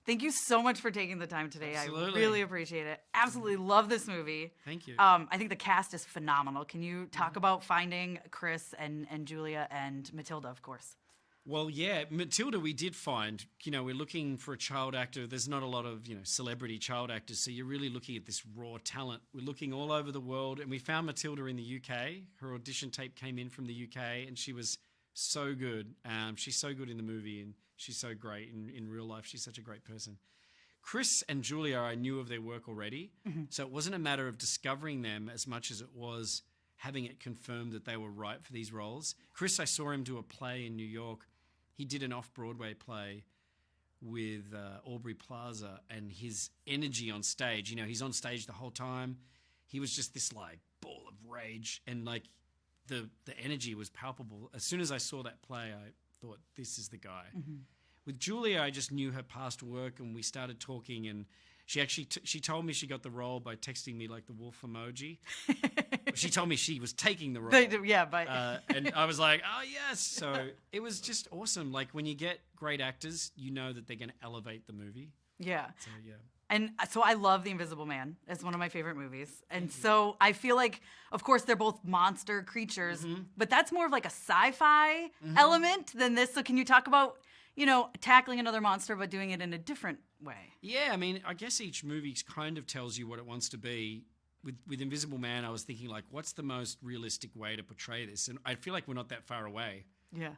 Thank you so much for taking the time today. Absolutely. I really appreciate it. Absolutely love this movie. Thank you. I think the cast is phenomenal. Can you talk about finding Chris and Julia and Matilda, of course? Well, yeah, Matilda, we did find, we're looking for a child actor. There's not a lot of, celebrity child actors. So you're really looking at this raw talent. We're looking all over the world, and we found Matilda in the UK. Her audition tape came in from the UK, and she was so good. She's so good in the movie, and she's so great in real life. She's such a great person. Chris and Julia, I knew of their work already. Mm-hmm. So it wasn't a matter of discovering them as much as it was having it confirmed that they were right for these roles. Chris, I saw him do a play in New York. He did an off-Broadway play with Aubrey Plaza, and his energy on stage, he's on stage the whole time. He was just this like ball of rage, and like the energy was palpable. As soon as I saw that play, I thought, this is the guy. Mm-hmm. With Julia, I just knew her past work, and we started talking, and she actually she told me she got the role by texting me like the wolf emoji. She told me she was taking the role. And I was like, oh, yes. So it was just awesome. Like when you get great actors, you know that they're going to elevate the movie. Yeah. So, yeah. And so I love The Invisible Man. It's one of my favorite movies. And so I feel like, of course, they're both monster creatures, but that's more of like a sci-fi element than this. So can you talk about, tackling another monster but doing it in a different way? Yeah, I mean, I guess each movie kind of tells you what it wants to be. With Invisible Man, I was thinking, like, what's the most realistic way to portray this? And I feel like we're not that far away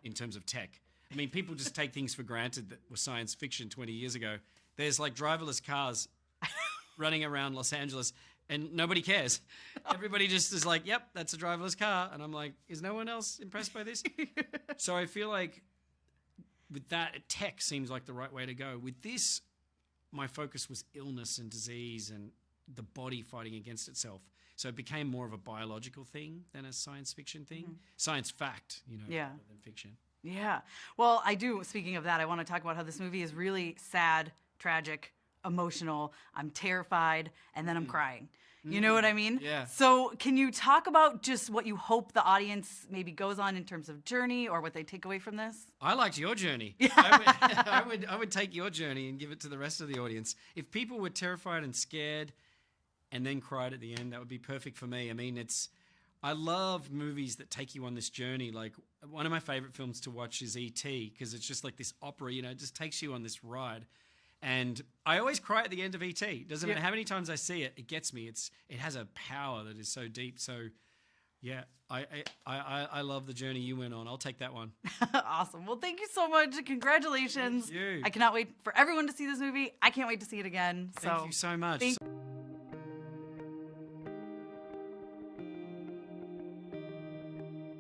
in terms of tech. I mean, people just take things for granted that were science fiction 20 years ago. There's, like, driverless cars running around Los Angeles, and nobody cares. Everybody just is like, yep, that's a driverless car. And I'm like, is no one else impressed by this? So I feel like with that, tech seems like the right way to go. With this, my focus was illness and disease and the body fighting against itself. So it became more of a biological thing than a science fiction thing. Science fact, rather than fiction. Yeah. Well, speaking of that, I want to talk about how this movie is really sad, tragic, emotional. I'm terrified, and then I'm crying. You know what I mean? Yeah. So can you talk about just what you hope the audience maybe goes on in terms of journey or what they take away from this? I liked your journey. Yeah. I would take your journey and give it to the rest of the audience. If people were terrified and scared and then cried at the end, that would be perfect for me. I mean, I love movies that take you on this journey. Like one of my favorite films to watch is E.T. because it's just like this opera, it just takes you on this ride. And I always cry at the end of E.T. Doesn't matter how many times I see it, it gets me. It has a power that is so deep. So yeah, I love the journey you went on. I'll take that one. Awesome. Well, thank you so much. Congratulations. Thank you. I cannot wait for everyone to see this movie. I can't wait to see it again. Thank you so much.